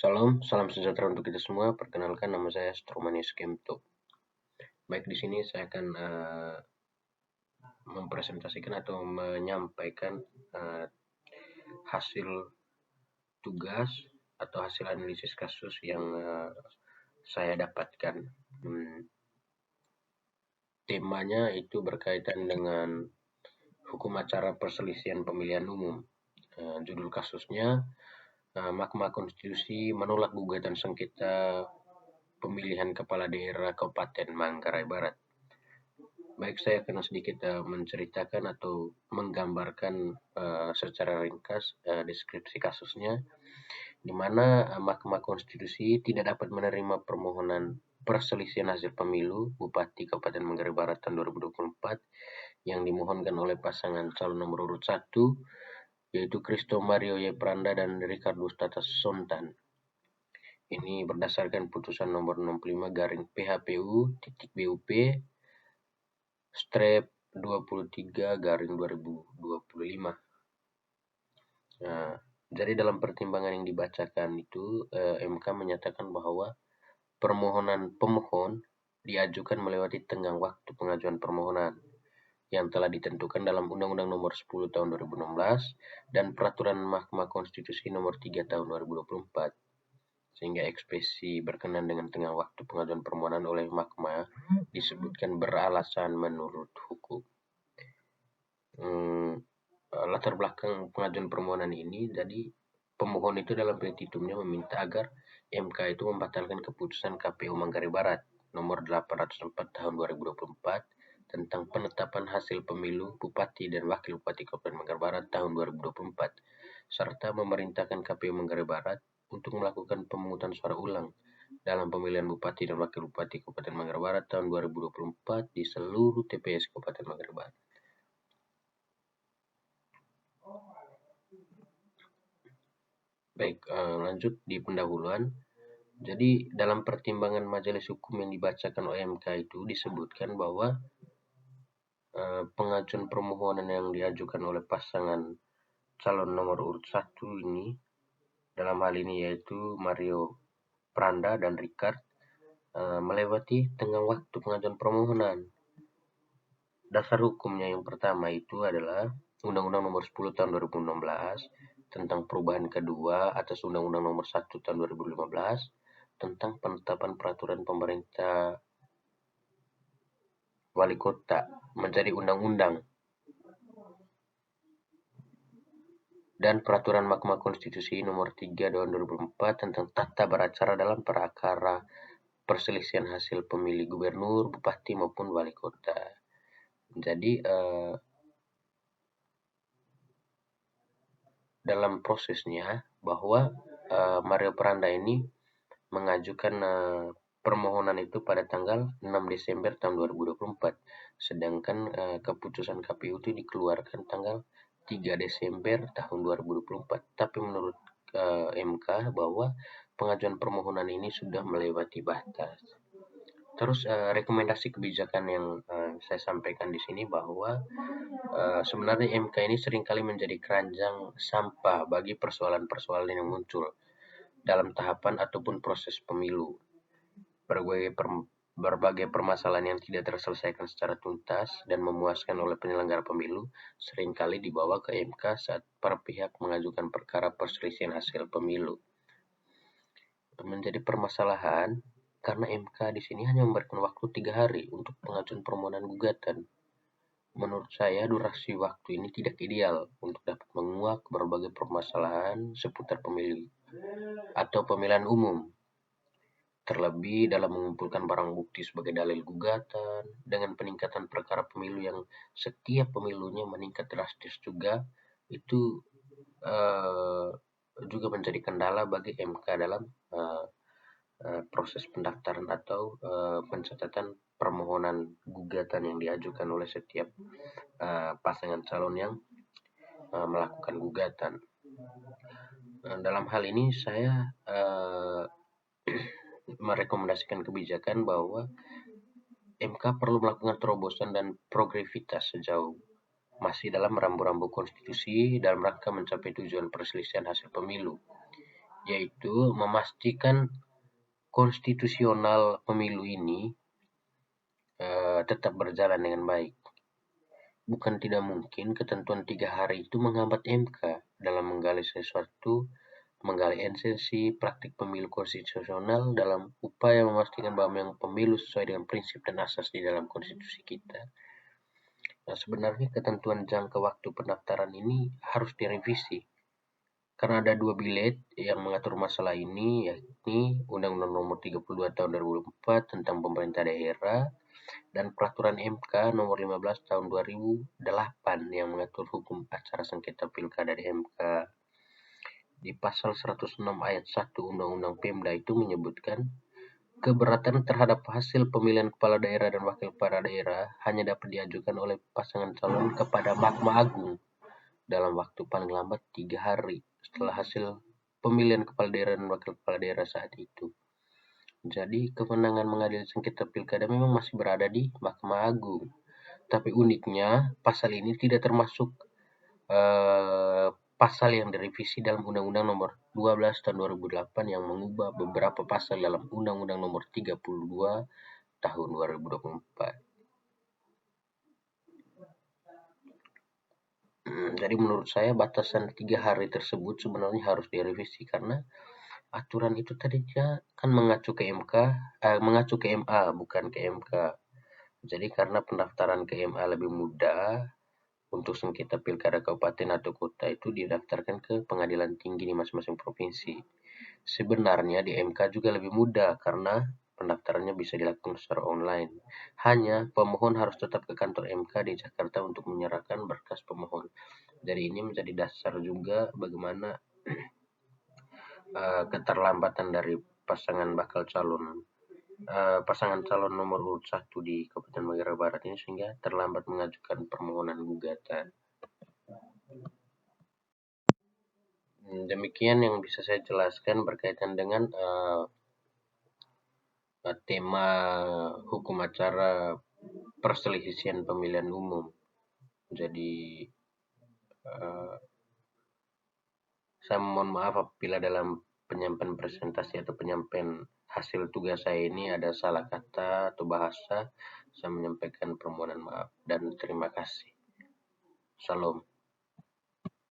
Salam sejahtera untuk kita semua. Perkenalkan, nama saya Stromanius Kemto. Baik, di sini saya akan mempresentasikan atau menyampaikan hasil tugas atau hasil analisis kasus yang saya dapatkan. Temanya itu berkaitan dengan hukum acara perselisihan pemilihan umum. Judul kasusnya, Mahkamah Konstitusi menolak gugatan sengketa pemilihan kepala daerah Kabupaten Manggarai Barat. Baik, saya akan sedikit menceritakan atau menggambarkan secara ringkas deskripsi kasusnya, di mana Mahkamah Konstitusi tidak dapat menerima permohonan perselisihan hasil pemilu Bupati Kabupaten Manggarai Barat tahun 2024 yang dimohonkan oleh pasangan calon nomor urut 1, yaitu Christo Mario Y. Pranda dan Ricardus Tata Sontan. Ini berdasarkan putusan nomor 65/PHPU.BUP strep 23/2025. Jadi dalam pertimbangan yang dibacakan itu, MK menyatakan bahwa permohonan pemohon diajukan melewati tenggang waktu pengajuan permohonan yang telah ditentukan dalam Undang-Undang Nomor 10 Tahun 2016 dan Peraturan Mahkamah Konstitusi Nomor 3 Tahun 2024. Sehingga ekspresi berkenan dengan tenggang waktu pengajuan permohonan oleh mahkamah disebutkan beralasan menurut hukum. Latar belakang pengajuan permohonan ini, jadi pemohon itu dalam petitumnya meminta agar MK itu membatalkan keputusan KPU Manggarai Barat nomor 804 tahun 2024 tentang penetapan hasil pemilu Bupati dan Wakil Bupati Kabupaten Manggarai Barat tahun 2024, serta memerintahkan KPU Manggarai Barat untuk melakukan pemungutan suara ulang dalam pemilihan Bupati dan Wakil Bupati Kabupaten Manggarai Barat tahun 2024 di seluruh TPS Kabupaten Manggarai Barat. Baik, lanjut di pendahuluan. Jadi dalam pertimbangan majelis hukum yang dibacakan oleh MK itu disebutkan bahwa pengajuan permohonan yang diajukan oleh pasangan calon nomor urut 1 ini, dalam hal ini yaitu Mario Pranda dan Ricard, melewati tenggang waktu pengajuan permohonan. Dasar hukumnya yang pertama itu adalah Undang-Undang Nomor 10 Tahun 2016 tentang perubahan kedua atas Undang-Undang Nomor 1 Tahun 2015 tentang penetapan peraturan pemerintah wali kota menjadi undang-undang, dan Peraturan Mahkamah Konstitusi Nomor 3 Tahun 2004 tentang tata beracara dalam perkara perselisihan hasil pemilih gubernur, bupati maupun wali kota. Jadi dalam prosesnya bahwa Mario Pranda ini mengajukan permohonan itu pada tanggal 6 Desember tahun 2024, sedangkan keputusan KPU itu dikeluarkan tanggal 3 Desember tahun 2024. Tapi menurut MK bahwa pengajuan permohonan ini sudah melewati batas. Terus rekomendasi kebijakan yang saya sampaikan di sini bahwa sebenarnya MK ini seringkali menjadi keranjang sampah bagi persoalan-persoalan yang muncul dalam tahapan ataupun proses pemilu. Berbagai permasalahan yang tidak terselesaikan secara tuntas dan memuaskan oleh penyelenggara pemilu seringkali dibawa ke MK saat para pihak mengajukan perkara perselisihan hasil pemilu. Menjadi permasalahan karena MK di sini hanya memberikan waktu 3 hari untuk pengajuan permohonan gugatan. Menurut saya durasi waktu ini tidak ideal untuk dapat menguak berbagai permasalahan seputar pemilu atau pemilihan umum. Terlebih dalam mengumpulkan barang bukti sebagai dalil gugatan, dengan peningkatan perkara pemilu yang setiap pemilunya meningkat drastis juga, itu juga menjadi kendala bagi MK dalam proses pendaftaran atau pencatatan permohonan gugatan yang diajukan oleh setiap pasangan calon yang melakukan gugatan. Dalam hal ini saya merekomendasikan kebijakan bahwa MK perlu melakukan terobosan dan progresivitas sejauh masih dalam rambu-rambu konstitusi dalam rangka mencapai tujuan perselisihan hasil pemilu, yaitu memastikan konstitusional pemilu ini tetap berjalan dengan baik. Bukan tidak mungkin ketentuan 3 hari itu menghambat MK dalam menggali esensi praktik pemilu konstitusional dalam upaya memastikan bahwa pemilu sesuai dengan prinsip dan asas di dalam konstitusi kita. Nah, sebenarnya ketentuan jangka waktu pendaftaran ini harus direvisi karena ada 2 bilet yang mengatur masalah ini, yakni Undang-Undang Nomor 32 Tahun 2004 tentang Pemerintah Daerah dan Peraturan MK Nomor 15 Tahun 2008 yang mengatur hukum acara sengketa pilkada di MK. Di pasal 106 ayat 1 Undang-Undang Pemda itu menyebutkan keberatan terhadap hasil pemilihan kepala daerah dan wakil kepala daerah hanya dapat diajukan oleh pasangan calon kepada Mahkamah Agung dalam waktu paling lambat 3 hari setelah hasil pemilihan kepala daerah dan wakil kepala daerah saat itu. Jadi kewenangan mengadili sengketa pilkada memang masih berada di Mahkamah Agung. Tapi uniknya pasal ini tidak termasuk pasal yang direvisi dalam Undang-Undang Nomor 12 Tahun 2008 yang mengubah beberapa pasal dalam Undang-Undang Nomor 32 Tahun 2024. Jadi menurut saya batasan 3 hari tersebut sebenarnya harus direvisi karena aturan itu tadinya kan mengacu ke MA bukan ke MK. Jadi karena pendaftaran ke MA lebih mudah, untuk sengketa pilkada kabupaten atau kota itu didaftarkan ke pengadilan tinggi di masing-masing provinsi. Sebenarnya di MK juga lebih mudah karena pendaftarannya bisa dilakukan secara online. Hanya pemohon harus tetap ke kantor MK di Jakarta untuk menyerahkan berkas pemohon. Jadi ini menjadi dasar juga bagaimana keterlambatan dari pasangan calon nomor urut 1 di Kabupaten Manggarai Barat ini sehingga terlambat mengajukan permohonan gugatan. Demikian yang bisa saya jelaskan berkaitan dengan tema hukum acara perselisihan pemilihan umum. Jadi saya mohon maaf apabila dalam penyampaian presentasi atau penyampaian hasil tugas saya ini ada salah kata atau bahasa. Saya menyampaikan permohonan maaf dan terima kasih. Salam.